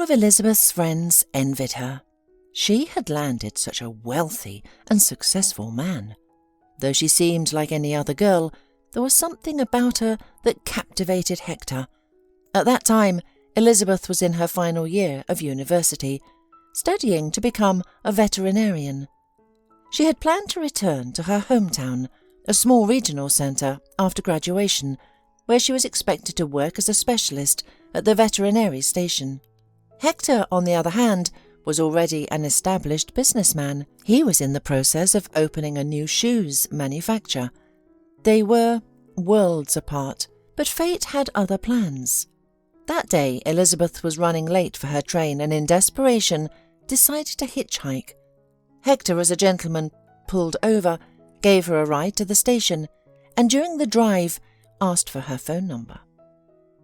of Elizabeth's friends envied her. She had landed such a wealthy and successful man. Though she seemed like any other girl, there was something about her that captivated Hector. At that time, Elizabeth was in her final year of university, studying to become a veterinarian. She had planned to return to her hometown, a small regional centre, after graduation, where she was expected to work as a specialist at the veterinary station. Hector, on the other hand, was already an established businessman. He was in the process of opening a new shoes manufacturer. They were worlds apart, but fate had other plans. That day, Elizabeth was running late for her train and in desperation decided to hitchhike. Hector, as a gentleman, pulled over, gave her a ride to the station, and during the drive asked for her phone number.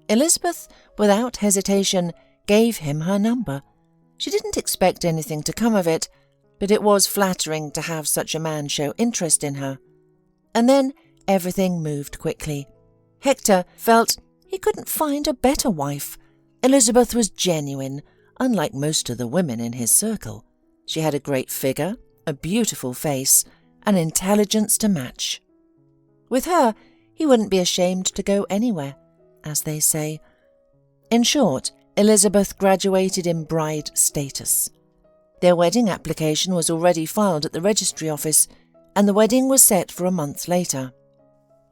Elizabeth, without hesitation, gave him her number. She didn't expect anything to come of it, but it was flattering to have such a man show interest in her. And then everything moved quickly. Hector felt he couldn't find a better wife. Elizabeth was genuine, unlike most of the women in his circle. She had a great figure, a beautiful face, and intelligence to match. With her, he wouldn't be ashamed to go anywhere, as they say. In short, Elizabeth graduated in bride status. Their wedding application was already filed at the registry office, and the wedding was set for a month later.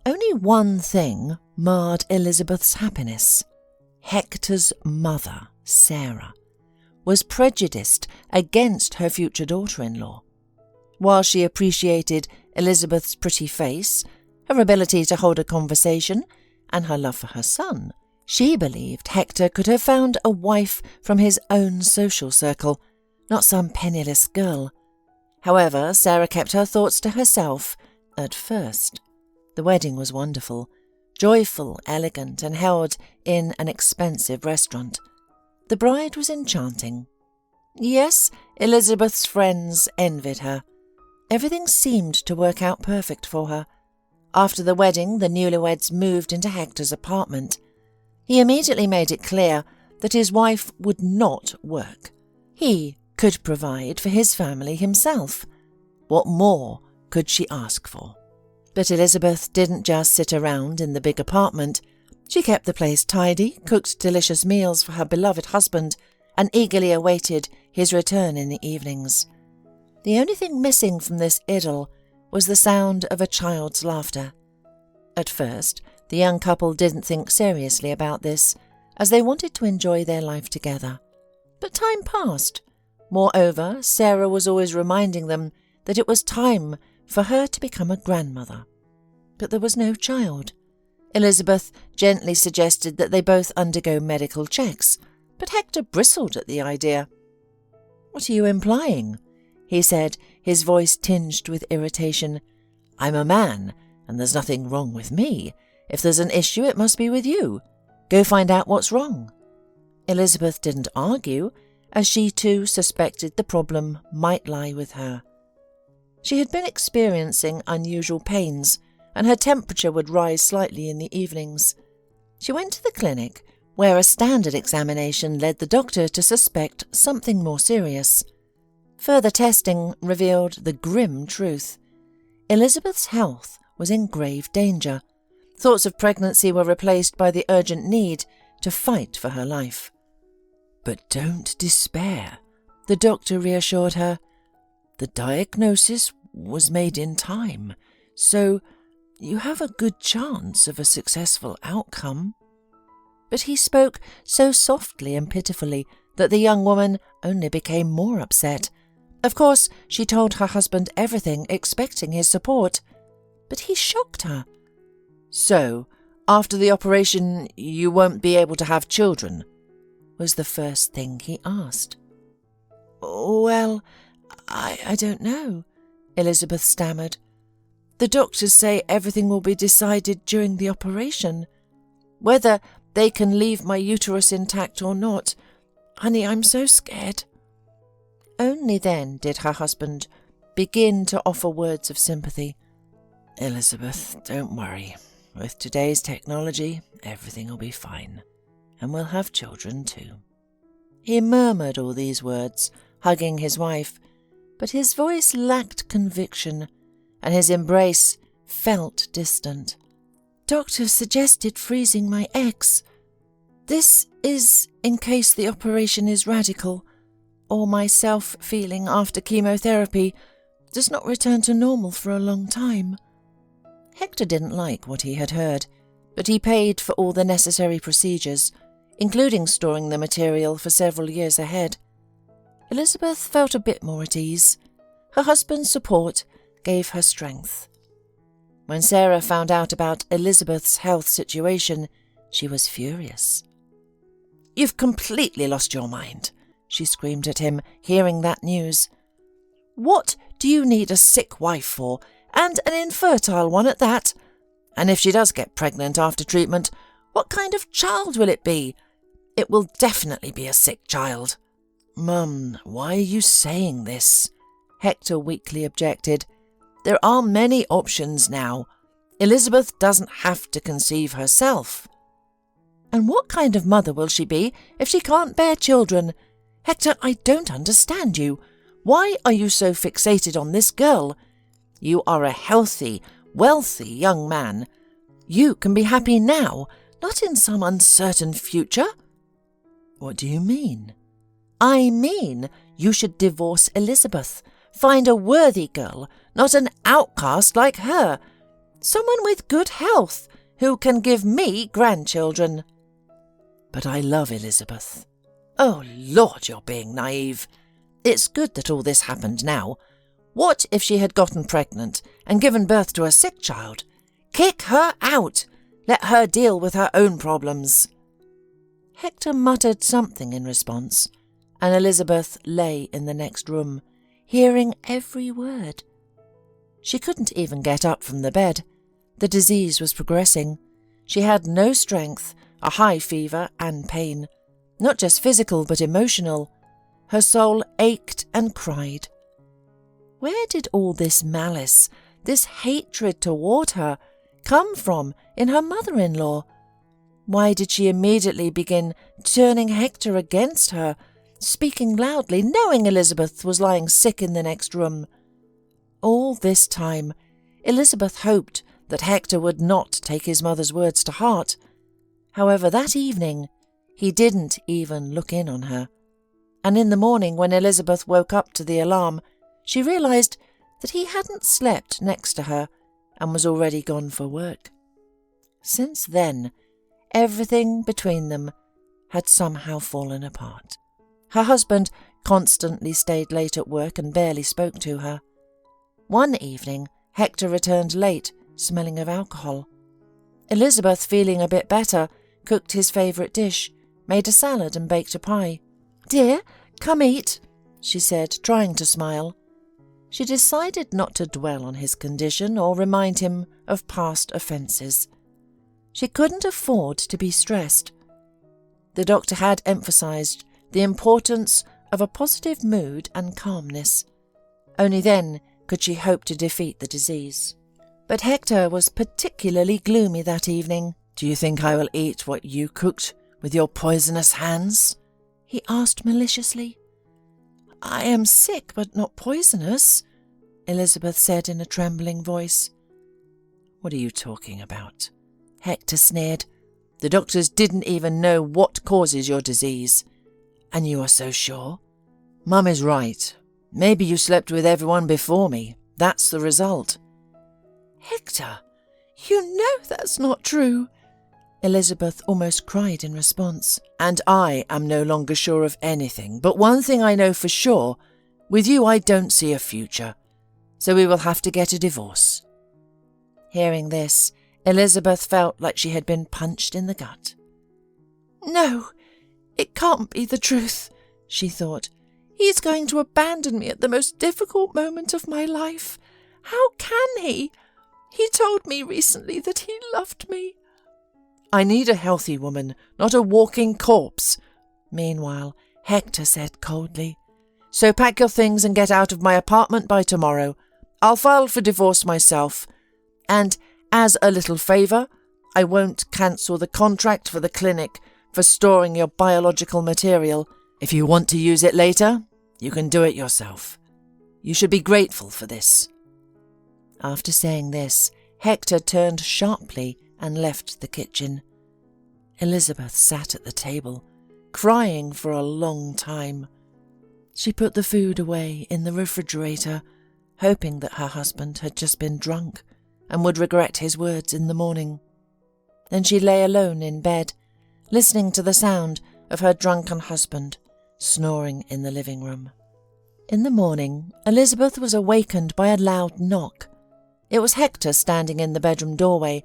Only one thing marred Elizabeth's happiness. Hector's mother, Sarah, was prejudiced against her future daughter-in-law. While she appreciated Elizabeth's pretty face, her ability to hold a conversation, and her love for her son, she believed Hector could have found a wife from his own social circle, not some penniless girl. However, Sarah kept her thoughts to herself at first. The wedding was wonderful, joyful, elegant, and held in an expensive restaurant. The bride was enchanting. Yes, Elizabeth's friends envied her. Everything seemed to work out perfect for her. After the wedding, the newlyweds moved into Hector's apartment. He immediately made it clear that his wife would not work. He could provide for his family himself. What more could she ask for? But Elizabeth didn't just sit around in the big apartment. She kept the place tidy, cooked delicious meals for her beloved husband, and eagerly awaited his return in the evenings. The only thing missing from this idyll was the sound of a child's laughter. At first, the young couple didn't think seriously about this, as they wanted to enjoy their life together. But time passed. Moreover, Sarah was always reminding them that it was time for her to become a grandmother. But there was no child. Elizabeth gently suggested that they both undergo medical checks, but Hector bristled at the idea. "What are you implying?" he said, his voice tinged with irritation. "I'm a man, and there's nothing wrong with me. If there's an issue, it must be with you. Go find out what's wrong." Elizabeth didn't argue, as she too suspected the problem might lie with her. She had been experiencing unusual pains, and her temperature would rise slightly in the evenings. She went to the clinic, where a standard examination led the doctor to suspect something more serious. Further testing revealed the grim truth. Elizabeth's health was in grave danger. Thoughts of pregnancy were replaced by the urgent need to fight for her life. "But don't despair," the doctor reassured her. "The diagnosis was made in time, so you have a good chance of a successful outcome." But he spoke so softly and pitifully that the young woman only became more upset. Of course, she told her husband everything, expecting his support. But he shocked her. "So, after the operation, you won't be able to have children?" was the first thing he asked. "Well, I don't know," Elizabeth stammered. "The doctors say everything will be decided during the operation. Whether they can leave my uterus intact or not. Honey, I'm so scared." Only then did her husband begin to offer words of sympathy. "Elizabeth, don't worry. With today's technology, everything will be fine. And we'll have children too." He murmured all these words, hugging his wife, but his voice lacked conviction, and his embrace felt distant. "Doctor suggested freezing my eggs. This is in case the operation is radical, or my self-feeling after chemotherapy does not return to normal for a long time." Hector didn't like what he had heard, but he paid for all the necessary procedures, including storing the material for several years ahead. Elizabeth felt a bit more at ease. Her husband's support gave her strength. When Sarah found out about Elizabeth's health situation, she was furious. "You've completely lost your mind," she screamed at him, hearing that news. "What do you need a sick wife for, and an infertile one at that? And if she does get pregnant after treatment, what kind of child will it be? It will definitely be a sick child." "Mum, why are you saying this?" Hector weakly objected. "There are many options now. Elizabeth doesn't have to conceive herself." "And what kind of mother will she be if she can't bear children? Hector, I don't understand you. Why are you so fixated on this girl? You are a healthy, wealthy young man. You can be happy now, not in some uncertain future." "What do you mean?" "I mean you should divorce Elizabeth. Find a worthy girl, not an outcast like her. Someone with good health, who can give me grandchildren." "But I love Elizabeth." "Oh, Lord, you're being naive. It's good that all this happened now. What if she had gotten pregnant and given birth to a sick child? Kick her out. Let her deal with her own problems." Hector muttered something in response, and Elizabeth lay in the next room, hearing every word. She couldn't even get up from the bed. The disease was progressing. She had no strength, a high fever and pain, not just physical but emotional. Her soul ached and cried. Where did all this malice, this hatred toward her, come from in her mother-in-law? Why did she immediately begin turning Hector against her, speaking loudly, knowing Elizabeth was lying sick in the next room? All this time, Elizabeth hoped that Hector would not take his mother's words to heart. However, that evening, he didn't even look in on her. And in the morning, when Elizabeth woke up to the alarm, she realized that he hadn't slept next to her and was already gone for work. Since then, everything between them had somehow fallen apart. Her husband constantly stayed late at work and barely spoke to her. One evening, Hector returned late, smelling of alcohol. Elizabeth, feeling a bit better, cooked his favourite dish, made a salad and baked a pie. "Dear, come eat," she said, trying to smile. She decided not to dwell on his condition or remind him of past offences. She couldn't afford to be stressed. The doctor had emphasised the importance of a positive mood and calmness. Only then could she hope to defeat the disease. But Hector was particularly gloomy that evening. "Do you think I will eat what you cooked with your poisonous hands?" he asked maliciously. "I am sick, but not poisonous," Elizabeth said in a trembling voice. "What are you talking about?" Hector sneered. "The doctors didn't even know what causes your disease. And you are so sure? Mum is right. Maybe you slept with everyone before me. That's the result." "Hector, you know that's not true," Elizabeth almost cried in response. "And I am no longer sure of anything, but one thing I know for sure, with you I don't see a future, so we will have to get a divorce." Hearing this, Elizabeth felt like she had been punched in the gut. "No, it can't be the truth," she thought. "He's going to abandon me at the most difficult moment of my life. How can he? He told me recently that he loved me." "I need a healthy woman, not a walking corpse," meanwhile, Hector said coldly. "So pack your things and get out of my apartment by tomorrow. I'll file for divorce myself. And as a little favour, I won't cancel the contract for the clinic for storing your biological material. If you want to use it later, you can do it yourself. You should be grateful for this." After saying this, Hector turned sharply and left the kitchen. Elizabeth sat at the table, crying for a long time. She put the food away in the refrigerator, hoping that her husband had just been drunk and would regret his words in the morning. Then she lay alone in bed, listening to the sound of her drunken husband snoring in the living room. In the morning, Elizabeth was awakened by a loud knock. It was Hector standing in the bedroom doorway,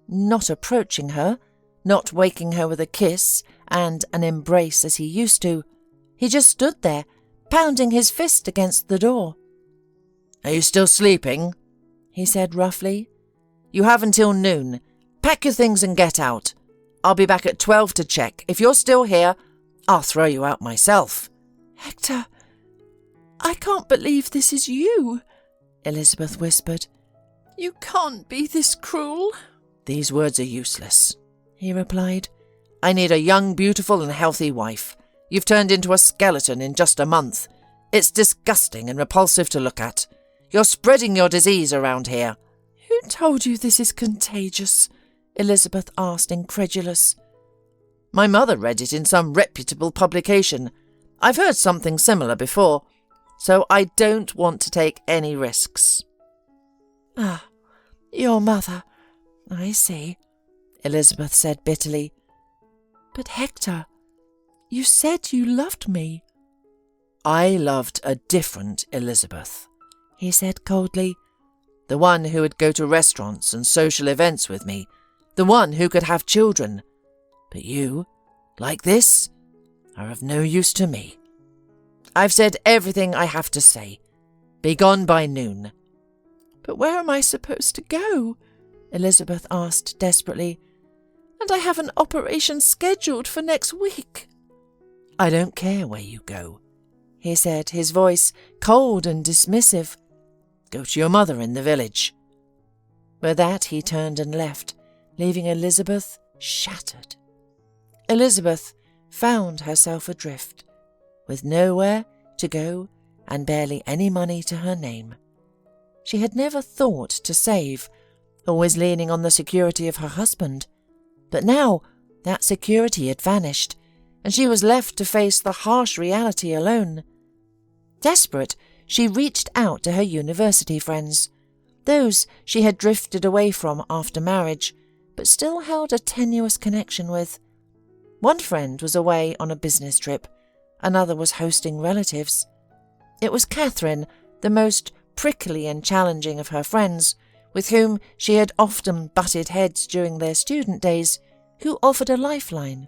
not approaching her, not waking her with a kiss and an embrace as he used to. He just stood there, pounding his fist against the door. "Are you still sleeping?" he said roughly. "You have until noon. Pack your things and get out. I'll be back at 12 to check. If you're still here, I'll throw you out myself." "Hector, I can't believe this is you," Elizabeth whispered. "You can't be this cruel." "These words are useless," he replied. "I need a young, beautiful and healthy wife. You've turned into a skeleton in just a month. It's disgusting and repulsive to look at. You're spreading your disease around here." "Who told you this is contagious?" Elizabeth asked, incredulous. "My mother read it in some reputable publication. I've heard something similar before, so I don't want to take any risks." "Ah, your mother. I see," Elizabeth said bitterly. "But Hector, you said you loved me." "I loved a different Elizabeth," he said coldly. "The one who would go to restaurants and social events with me. The one who could have children. But you, like this, are of no use to me. I've said everything I have to say. Be gone by noon." "But where am I supposed to go?" Elizabeth asked desperately. "And I have an operation scheduled for next week." "I don't care where you go," he said, his voice cold and dismissive. "Go to your mother in the village." With that he turned and left, leaving Elizabeth shattered. Elizabeth found herself adrift, with nowhere to go and barely any money to her name. She had never thought to save, always leaning on the security of her husband. But now that security had vanished, and she was left to face the harsh reality alone. Desperate, she reached out to her university friends, those she had drifted away from after marriage, but still held a tenuous connection with. One friend was away on a business trip, another was hosting relatives. It was Catherine, the most prickly and challenging of her friends, with whom she had often butted heads during their student days, who offered a lifeline.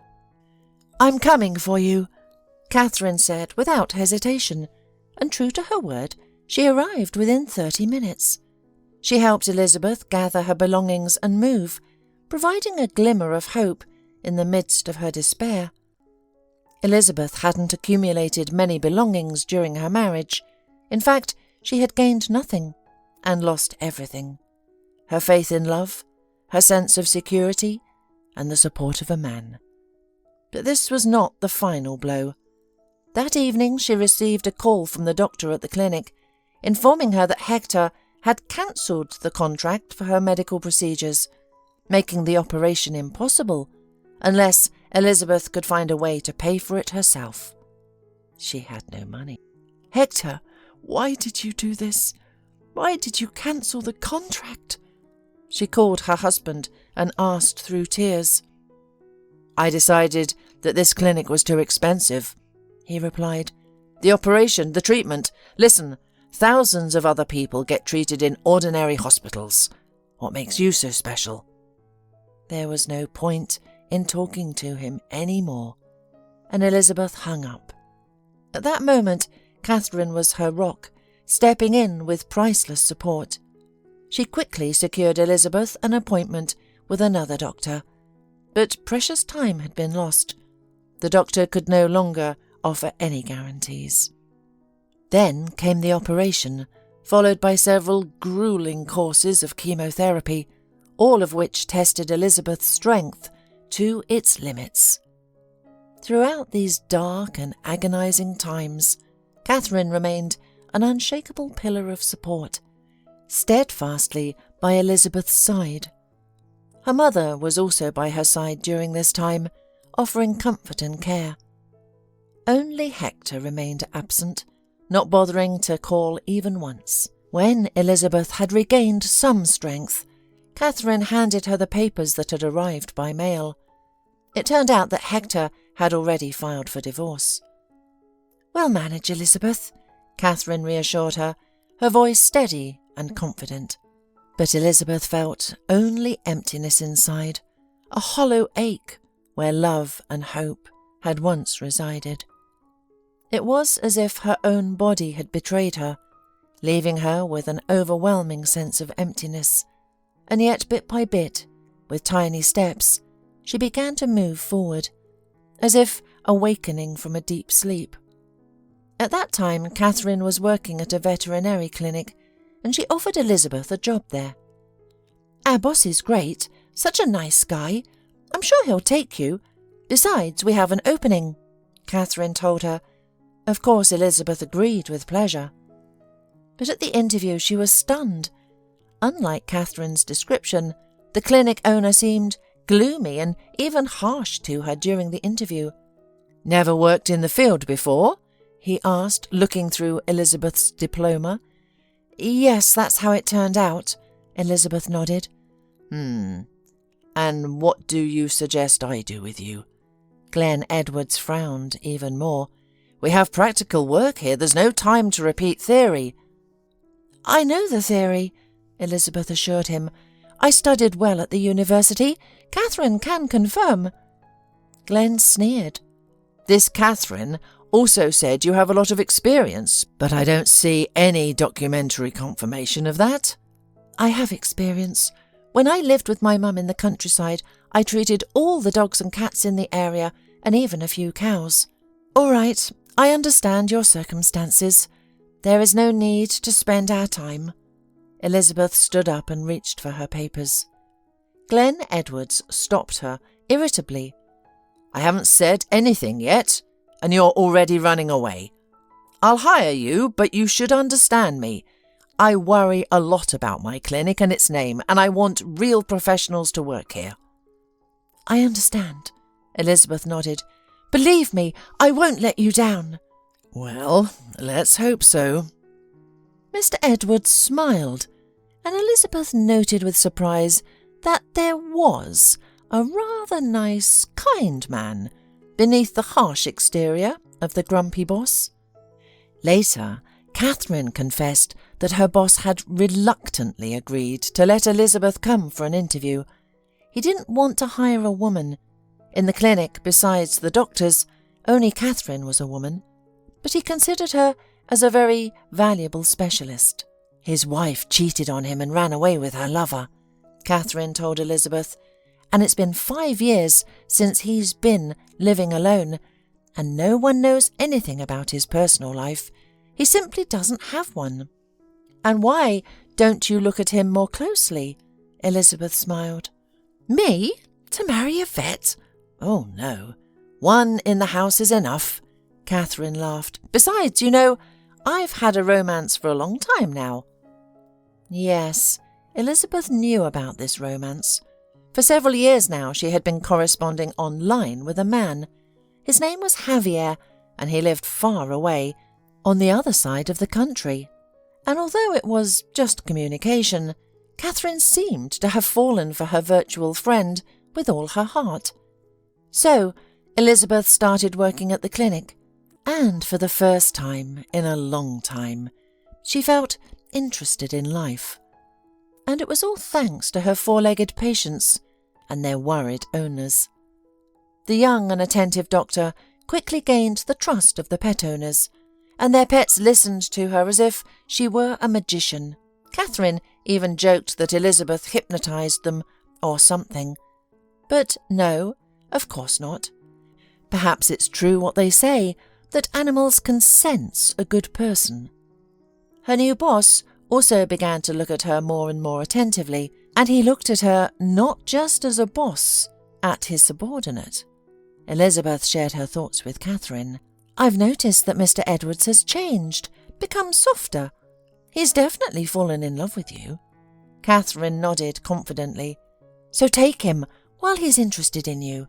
"I'm coming for you," Catherine said without hesitation, and true to her word, she arrived within 30 minutes. She helped Elizabeth gather her belongings and move, providing a glimmer of hope in the midst of her despair. Elizabeth hadn't accumulated many belongings during her marriage. In fact, she had gained nothing and lost everything: her faith in love, her sense of security, and the support of a man. But this was not the final blow. That evening she received a call from the doctor at the clinic, informing her that Hector had cancelled the contract for her medical procedures, making the operation impossible unless Elizabeth could find a way to pay for it herself. She had no money. "Hector, why did you do this? Why did you cancel the contract?" She called her husband and asked through tears. "I decided that this clinic was too expensive," he replied. "The operation, the treatment. Listen, thousands of other people get treated in ordinary hospitals. What makes you so special?" There was no point in talking to him any more, and Elizabeth hung up. At that moment, Catherine was her rock, stepping in with priceless support. She quickly secured Elizabeth an appointment with another doctor, but precious time had been lost. The doctor could no longer offer any guarantees. Then came the operation, followed by several grueling courses of chemotherapy, all of which tested Elizabeth's strength to its limits. Throughout these dark and agonizing times, Catherine remained an unshakable pillar of support, steadfastly by Elizabeth's side. Her mother was also by her side during this time, offering comfort and care. Only Hector remained absent, not bothering to call even once. When Elizabeth had regained some strength, Catherine handed her the papers that had arrived by mail. It turned out that Hector had already filed for divorce. "Well managed, Elizabeth," Catherine reassured her, her voice steady and confident. But Elizabeth felt only emptiness inside, a hollow ache where love and hope had once resided. It was as if her own body had betrayed her, leaving her with an overwhelming sense of emptiness, and yet bit by bit, with tiny steps, she began to move forward, as if awakening from a deep sleep. At that time, Catherine was working at a veterinary clinic, and she offered Elizabeth a job there. "Our boss is great, such a nice guy. I'm sure he'll take you. Besides, we have an opening," Catherine told her. Of course, Elizabeth agreed with pleasure. But at the interview she was stunned. Unlike Catherine's description, the clinic owner seemed gloomy and even harsh to her during the interview. "Never worked in the field before?" he asked, looking through Elizabeth's diploma. "Yes, that's how it turned out," Elizabeth nodded. "And what do you suggest I do with you?" Glenn Edwards frowned even more. "We have practical work here. There's no time to repeat theory." "I know the theory," Elizabeth assured him. "I studied well at the university. Catherine can confirm." Glenn sneered. "This Catherine also said you have a lot of experience, but I don't see any documentary confirmation of that." "I have experience. When I lived with my mum in the countryside, I treated all the dogs and cats in the area, and even a few cows." "All right, I understand your circumstances. There is no need to spend our time." Elizabeth stood up and reached for her papers. Glenn Edwards stopped her irritably. "I haven't said anything yet, and you're already running away. I'll hire you, but you should understand me. I worry a lot about my clinic and its name, and I want real professionals to work here." "I understand," Elizabeth nodded. "Believe me, I won't let you down." "Well, let's hope so." Mr. Edwards smiled, and Elizabeth noted with surprise that there was a rather nice, kind man beneath the harsh exterior of the grumpy boss. Later, Catherine confessed that her boss had reluctantly agreed to let Elizabeth come for an interview. He didn't want to hire a woman. In the clinic, besides the doctors, only Catherine was a woman, but he considered her as a very valuable specialist. His wife cheated on him and ran away with her lover, Catherine told Elizabeth, and it's been 5 years since he's been living alone, and no one knows anything about his personal life. He simply doesn't have one. "And why don't you look at him more closely?" Elizabeth smiled. "Me? To marry a vet? Oh, no. One in the house is enough," Catherine laughed. "Besides, you know, I've had a romance for a long time now." Yes, Elizabeth knew about this romance. For several years now she had been corresponding online with a man. His name was Javier, and he lived far away, on the other side of the country. And although it was just communication, Catherine seemed to have fallen for her virtual friend with all her heart. So Elizabeth started working at the clinic, and for the first time in a long time, she felt interested in life. And it was all thanks to her four-legged patients and their worried owners. The young and attentive doctor quickly gained the trust of the pet owners, and their pets listened to her as if she were a magician. Catherine even joked that Elizabeth hypnotized them or something. But no, of course not. Perhaps it's true what they say, that animals can sense a good person. Her new boss also began to look at her more and more attentively, and he looked at her not just as a boss, at his subordinate. Elizabeth shared her thoughts with Catherine. "I've noticed that Mr. Edwards has changed, become softer. He's definitely fallen in love with you." Catherine nodded confidently. "So take him while he's interested in you."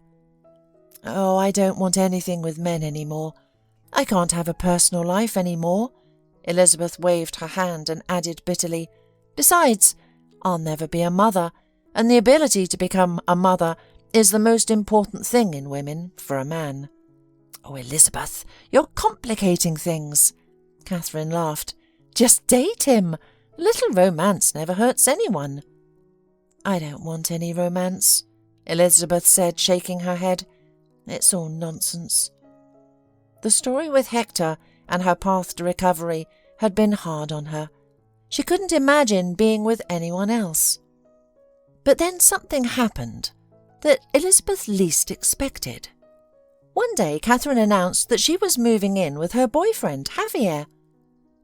"Oh, I don't want anything with men anymore. I can't have a personal life anymore." Elizabeth waved her hand and added bitterly, "Besides, I'll never be a mother, and the ability to become a mother is the most important thing in women for a man." "Oh, Elizabeth, you're complicating things." Catherine laughed. "Just date him. A little romance never hurts anyone." "I don't want any romance," Elizabeth said, shaking her head. "It's all nonsense." The story with Hector and her path to recovery had been hard on her. She couldn't imagine being with anyone else. But then something happened that Elizabeth least expected. One day Catherine announced that she was moving in with her boyfriend, Javier.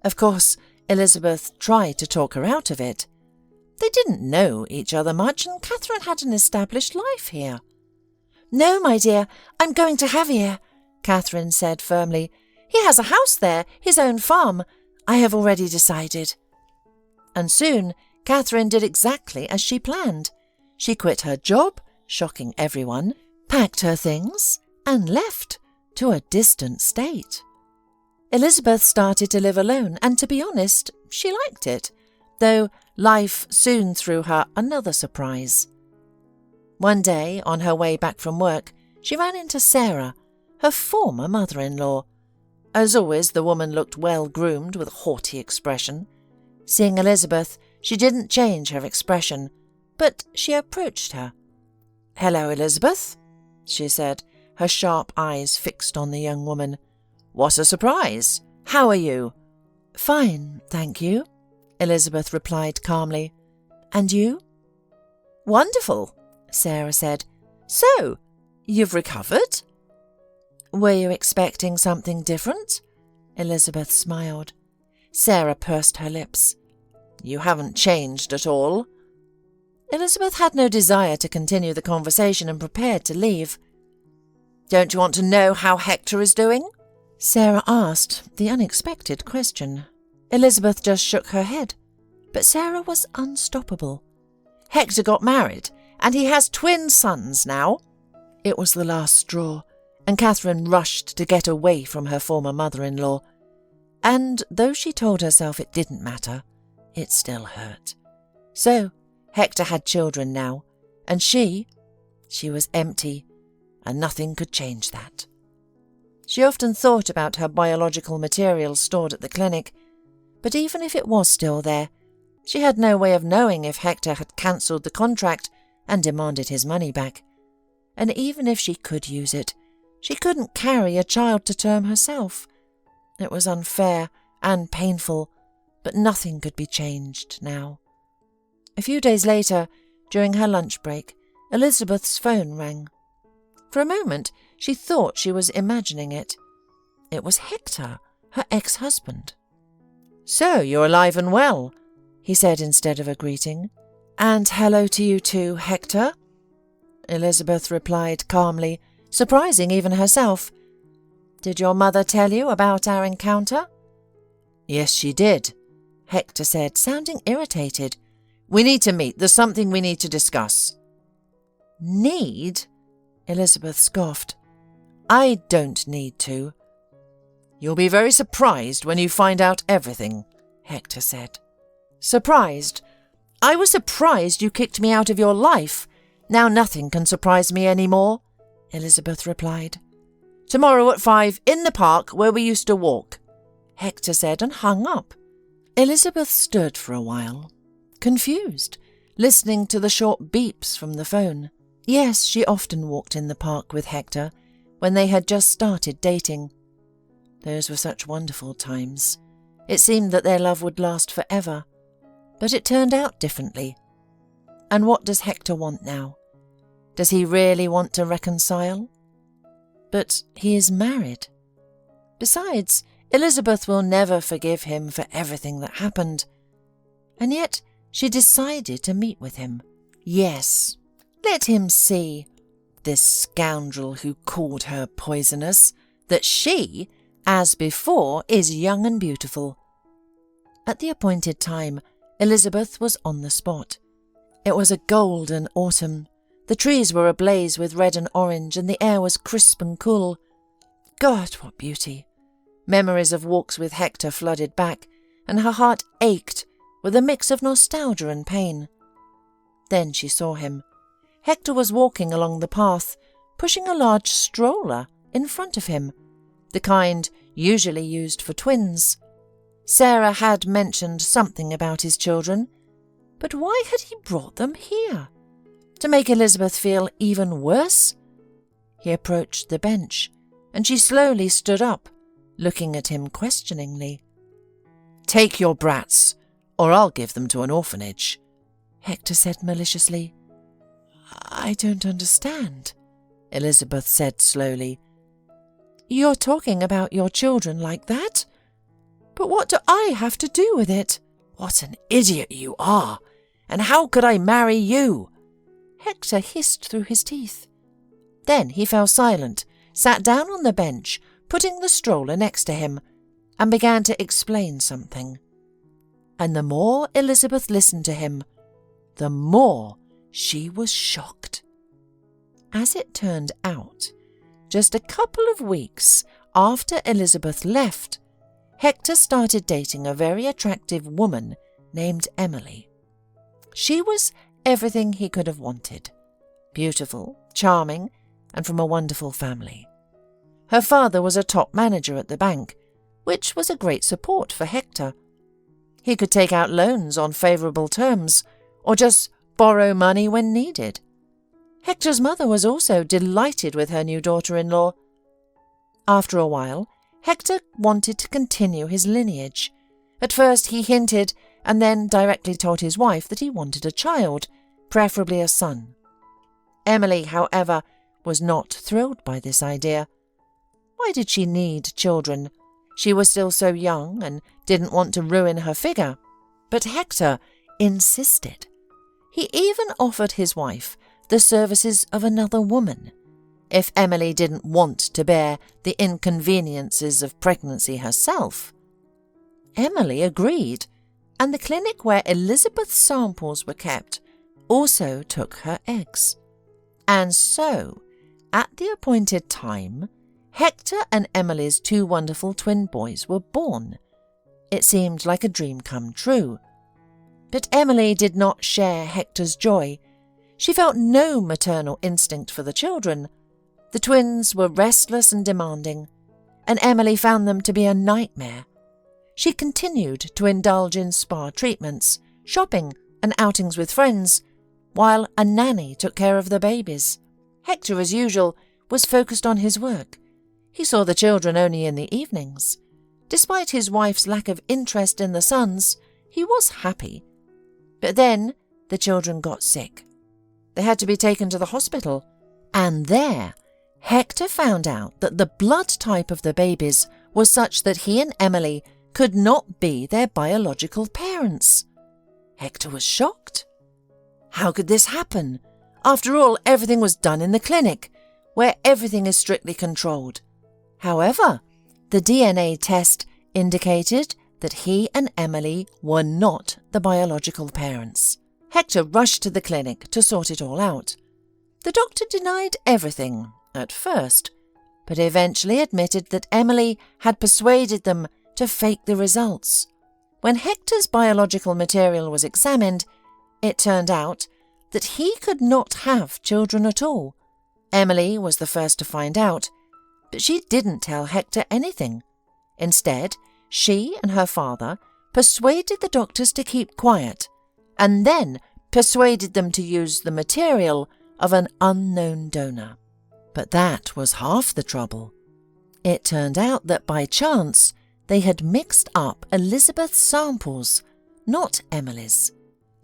Of course, Elizabeth tried to talk her out of it. They didn't know each other much, and Catherine had an established life here. "No, my dear, I'm going to Javier," Catherine said firmly. "He has a house there, his own farm. I have already decided." And soon Catherine did exactly as she planned. She quit her job, shocking everyone, packed her things, and left to a distant state. Elizabeth started to live alone, and to be honest, she liked it, though life soon threw her another surprise. One day, on her way back from work, she ran into Sarah, her former mother-in-law. As always, the woman looked well-groomed with a haughty expression. Seeing Elizabeth, she didn't change her expression, but she approached her. "Hello, Elizabeth," she said, her sharp eyes fixed on the young woman. "What a surprise! How are you?" "Fine, thank you," Elizabeth replied calmly. "And you?" "Wonderful," Sarah said. "So, you've recovered?" "Were you expecting something different?" Elizabeth smiled. Sarah pursed her lips. "You haven't changed at all." Elizabeth had no desire to continue the conversation and prepared to leave. "Don't you want to know how Hector is doing?" Sarah asked the unexpected question. Elizabeth just shook her head, but Sarah was unstoppable. "Hector got married, and he has twin sons now." It was the last straw, and Catherine rushed to get away from her former mother-in-law. And though she told herself it didn't matter, it still hurt. So, Hector had children now, and she was empty, and nothing could change that. She often thought about her biological material stored at the clinic, but even if it was still there, she had no way of knowing if Hector had cancelled the contract and demanded his money back. And even if she could use it, she couldn't carry a child to term herself. It was unfair and painful, but nothing could be changed now. A few days later, during her lunch break, Elizabeth's phone rang. For a moment, she thought she was imagining it. It was Hector, her ex-husband. "So, you're alive and well," he said instead of a greeting. "And hello to you too, Hector," Elizabeth replied calmly, surprising even herself. "Did your mother tell you about our encounter?" "Yes, she did," Hector said, sounding irritated. "We need to meet. There's something we need to discuss." "Need?" Elizabeth scoffed. "I don't need to." "You'll be very surprised when you find out everything," Hector said. "Surprised? I was surprised you kicked me out of your life. Now nothing can surprise me any more," Elizabeth replied. "Tomorrow at 5 in the park where we used to walk," Hector said and hung up. Elizabeth stood for a while, confused, listening to the short beeps from the phone. Yes, she often walked in the park with Hector when they had just started dating. Those were such wonderful times. It seemed that their love would last forever, but it turned out differently. And what does Hector want now? Does he really want to reconcile? But he is married. Besides, Elizabeth will never forgive him for everything that happened. And yet she decided to meet with him. Yes, let him see. this scoundrel who called her poisonous, that she, as before, is young and beautiful. At the appointed time, Elizabeth was on the spot. It was a golden autumn. The trees were ablaze with red and orange, and the air was crisp and cool. God, what beauty! Memories of walks with Hector flooded back, and her heart ached with a mix of nostalgia and pain. Then she saw him. Hector was walking along the path, pushing a large stroller in front of him, the kind usually used for twins. Sarah had mentioned something about his children, but why had he brought them here? To make Elizabeth feel even worse? He approached the bench, and she slowly stood up, looking at him questioningly. "Take your brats, or I'll give them to an orphanage," Hector said maliciously. "I don't understand," Elizabeth said slowly. "You're talking about your children like that? But what do I have to do with it?" "What an idiot you are! And how could I marry you?" Hector hissed through his teeth. Then he fell silent, sat down on the bench, putting the stroller next to him, and began to explain something. And the more Elizabeth listened to him, the more she was shocked. As it turned out, just a couple of weeks after Elizabeth left, Hector started dating a very attractive woman named Emily. She was everything he could have wanted: beautiful, charming, and from a wonderful family. Her father was a top manager at the bank, which was a great support for Hector. He could take out loans on favourable terms, or just borrow money when needed. Hector's mother was also delighted with her new daughter-in-law. After a while, Hector wanted to continue his lineage. At first he hinted, and then directly told his wife that he wanted a child, preferably a son. Emily, however, was not thrilled by this idea. Why did she need children? She was still so young and didn't want to ruin her figure. But Hector insisted. He even offered his wife the services of another woman, if Emily didn't want to bear the inconveniences of pregnancy herself. Emily agreed, and the clinic where Elizabeth's samples were kept also took her eggs. And so, at the appointed time, Hector and Emily's two wonderful twin boys were born. It seemed like a dream come true. But Emily did not share Hector's joy. She felt no maternal instinct for the children. The twins were restless and demanding, and Emily found them to be a nightmare. She continued to indulge in spa treatments, shopping, and outings with friends, while a nanny took care of the babies. Hector, as usual, was focused on his work. He saw the children only in the evenings. Despite his wife's lack of interest in the sons, he was happy. But then the children got sick. They had to be taken to the hospital, and there Hector found out that the blood type of the babies was such that he and Emily could not be their biological parents. Hector was shocked. How could this happen? After all, everything was done in the clinic, where everything is strictly controlled. However, the DNA test indicated that he and Emily were not the biological parents. Hector rushed to the clinic to sort it all out. The doctor denied everything at first, but eventually admitted that Emily had persuaded them to fake the results. When Hector's biological material was examined, it turned out that he could not have children at all. Emily was the first to find out, but she didn't tell Hector anything. Instead, she and her father persuaded the doctors to keep quiet, and then persuaded them to use the material of an unknown donor. But that was half the trouble. It turned out that by chance they had mixed up Elizabeth's samples, not Emily's,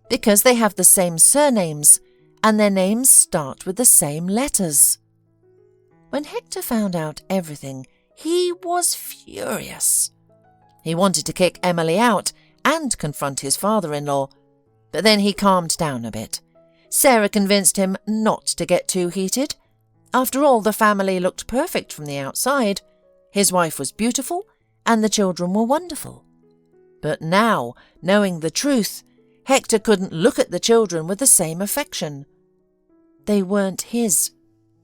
because they have the same surnames and their names start with the same letters. When Hector found out everything, he was furious. He wanted to kick Emily out and confront his father-in-law, but then he calmed down a bit. Sarah convinced him not to get too heated, After all, the family looked perfect from the outside. His wife was beautiful, and the children were wonderful. But now, knowing the truth, Hector couldn't look at the children with the same affection. They weren't his,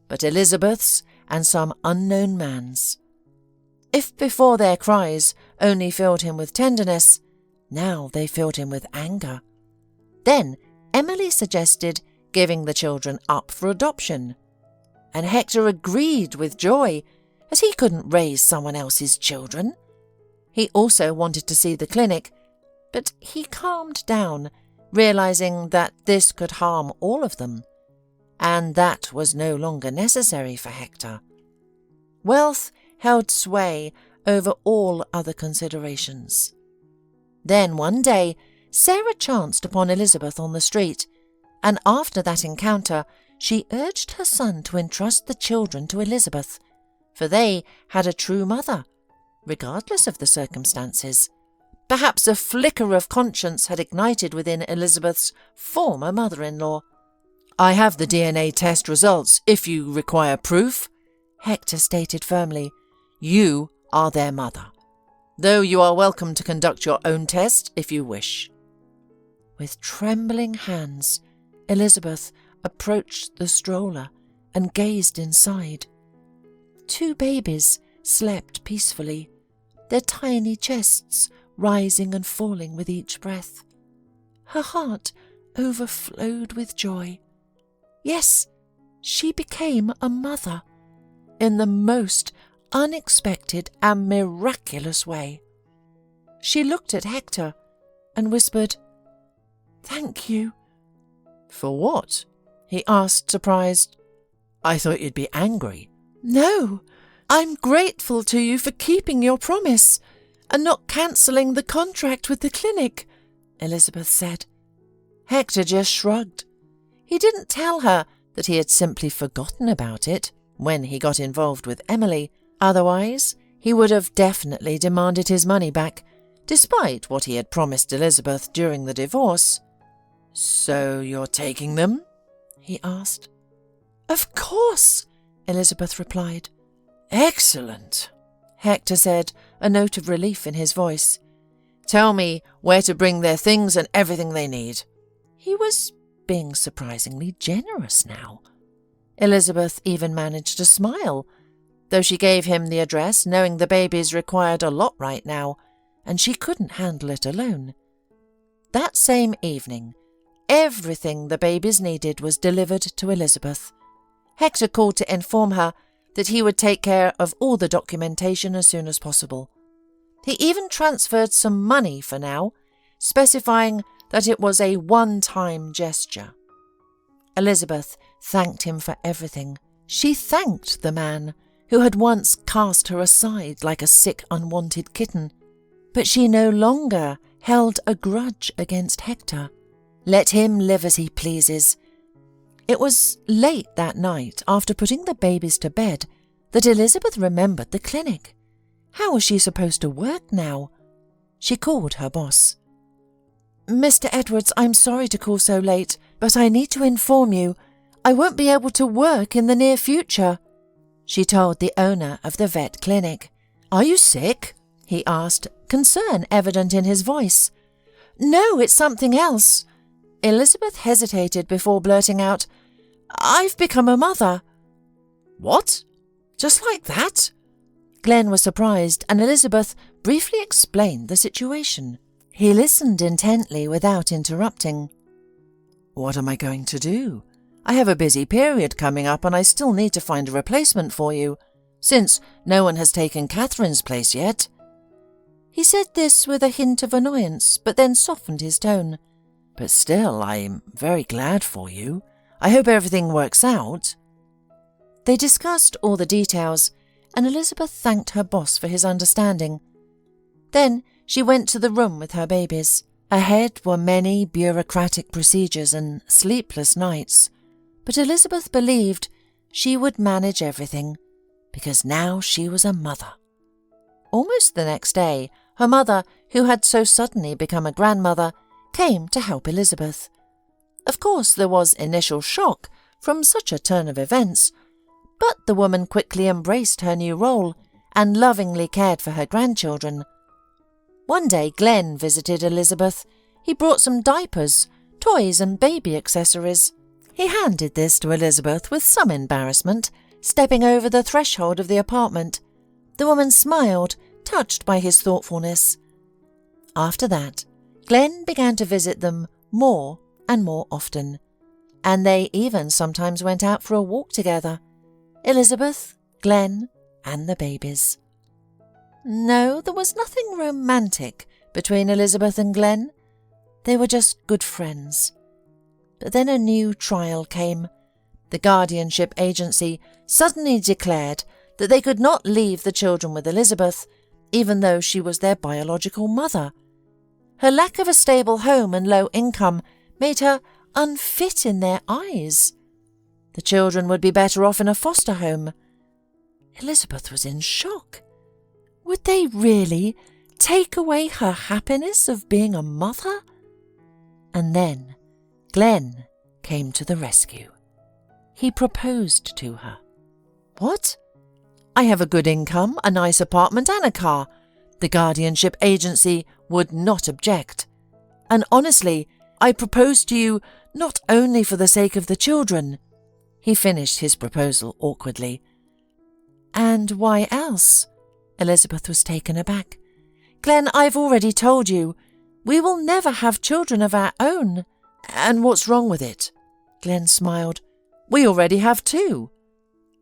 but Elizabeth's and some unknown man's. If before their cries only filled him with tenderness, now they filled him with anger. Then Emily suggested giving the children up for adoption, and Hector agreed with joy, as he couldn't raise someone else's children. He also wanted to see the clinic, but he calmed down, realizing that this could harm all of them, and that was no longer necessary for Hector. Wealth held sway over all other considerations. Then one day, Sarah chanced upon Elizabeth on the street, and after that encounter, she urged her son to entrust the children to Elizabeth, for they had a true mother, regardless of the circumstances. Perhaps a flicker of conscience had ignited within Elizabeth's former mother-in-law. "I have the DNA test results, if you require proof," Hector stated firmly. "You are their mother, though you are welcome to conduct your own test if you wish." With trembling hands, Elizabeth approached the stroller and gazed inside. 2 babies slept peacefully, their tiny chests rising and falling with each breath. Her heart overflowed with joy. Yes, she became a mother, in the most unexpected and miraculous way. She looked at Hector and whispered, "Thank you." "For what?" he asked, surprised. "I thought you'd be angry." "No, I'm grateful to you for keeping your promise and not cancelling the contract with the clinic," Elizabeth said. Hector just shrugged. He didn't tell her that he had simply forgotten about it when he got involved with Emily. Otherwise, he would have definitely demanded his money back, despite what he had promised Elizabeth during the divorce. "So you're taking them?" he asked. "Of course," Elizabeth replied. "Excellent," Hector said, a note of relief in his voice. "Tell me where to bring their things and everything they need." He was being surprisingly generous now. Elizabeth even managed to smile, though she gave him the address, knowing the babies required a lot right now, and she couldn't handle it alone. That same evening, everything the babies needed was delivered to Elizabeth. Hector called to inform her that he would take care of all the documentation as soon as possible. He even transferred some money for now, specifying that it was a one-time gesture. Elizabeth thanked him for everything. She thanked the man who had once cast her aside like a sick, unwanted kitten. But she no longer held a grudge against Hector. Let him live as he pleases. It was late that night, after putting the babies to bed, that Elizabeth remembered the clinic. How was she supposed to work now? She called her boss. "Mr. Edwards, I'm sorry to call so late, but I need to inform you I won't be able to work in the near future," she told the owner of the vet clinic. "Are you sick?" he asked, concern evident in his voice. "No, it's something else." Elizabeth hesitated before blurting out, "I've become a mother." "What? Just like that?" Glenn was surprised, and Elizabeth briefly explained the situation. He listened intently without interrupting. "What am I going to do? I have a busy period coming up and I still need to find a replacement for you, since no one has taken Catherine's place yet." He said this with a hint of annoyance, but then softened his tone. "But still, I'm very glad for you. I hope everything works out." They discussed all the details, and Elizabeth thanked her boss for his understanding. Then she went to the room with her babies. Ahead were many bureaucratic procedures and sleepless nights, but Elizabeth believed she would manage everything, because now she was a mother. Almost the next day, her mother, who had so suddenly become a grandmother, came to help Elizabeth. Of course, there was initial shock from such a turn of events, But the woman quickly embraced her new role and lovingly cared for her grandchildren. One day Glenn visited Elizabeth. He brought some diapers, toys and baby accessories. He handed this to Elizabeth with some embarrassment, stepping over the threshold of the apartment. The woman smiled, touched by his thoughtfulness. After that, Glenn began to visit them more and more often, and they even sometimes went out for a walk together. Elizabeth, Glenn, and the babies. No, there was nothing romantic between Elizabeth and Glenn. They were just good friends. But then a new trial came. The guardianship agency suddenly declared that they could not leave the children with Elizabeth, even though she was their biological mother. Her lack of a stable home and low income made her unfit in their eyes. The children would be better off in a foster home. Elizabeth was in shock. Would they really take away her happiness of being a mother? And then Glenn came to the rescue. He proposed to her. What? I have a good income, a nice apartment and a car. The guardianship agency would not object. And honestly, I propose to you not only for the sake of the children. He finished his proposal awkwardly. And why else? Elizabeth was taken aback. Glenn, I've already told you. We will never have children of our own. And what's wrong with it? Glenn smiled. We already have 2.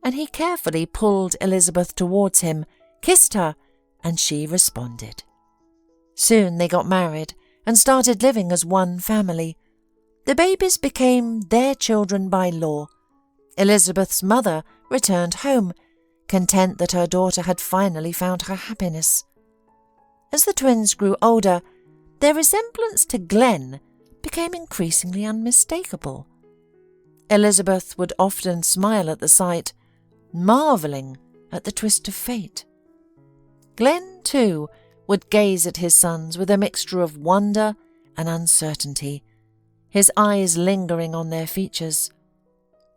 And he carefully pulled Elizabeth towards him, kissed her, and she responded. Soon they got married and started living as one family. The babies became their children by law. Elizabeth's mother returned home, content that her daughter had finally found her happiness. As the twins grew older, their resemblance to Glenn became increasingly unmistakable. Elizabeth would often smile at the sight, marvelling at the twist of fate. Glenn, too, would gaze at his sons with a mixture of wonder and uncertainty, his eyes lingering on their features.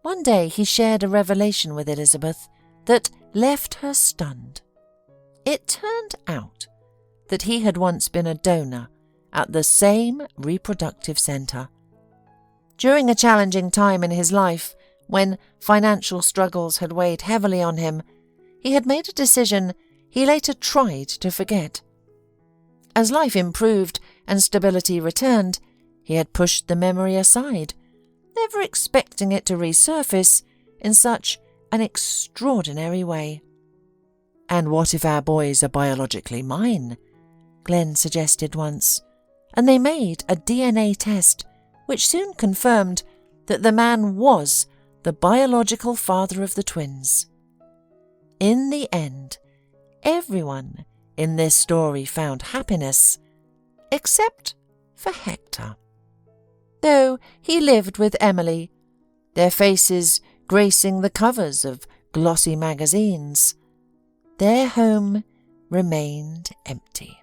One day he shared a revelation with Elizabeth that left her stunned. It turned out that he had once been a donor at the same reproductive centre. During a challenging time in his life, when financial struggles had weighed heavily on him, he had made a decision he later tried to forget. As life improved and stability returned, he had pushed the memory aside, never expecting it to resurface in such an extraordinary way. And what if our boys are biologically mine? Glenn suggested once, and they made a DNA test, which soon confirmed that the man was the biological father of the twins. In the end, everyone in this story found happiness, except for Hector. Though he lived with Emily, their faces gracing the covers of glossy magazines, their home remained empty.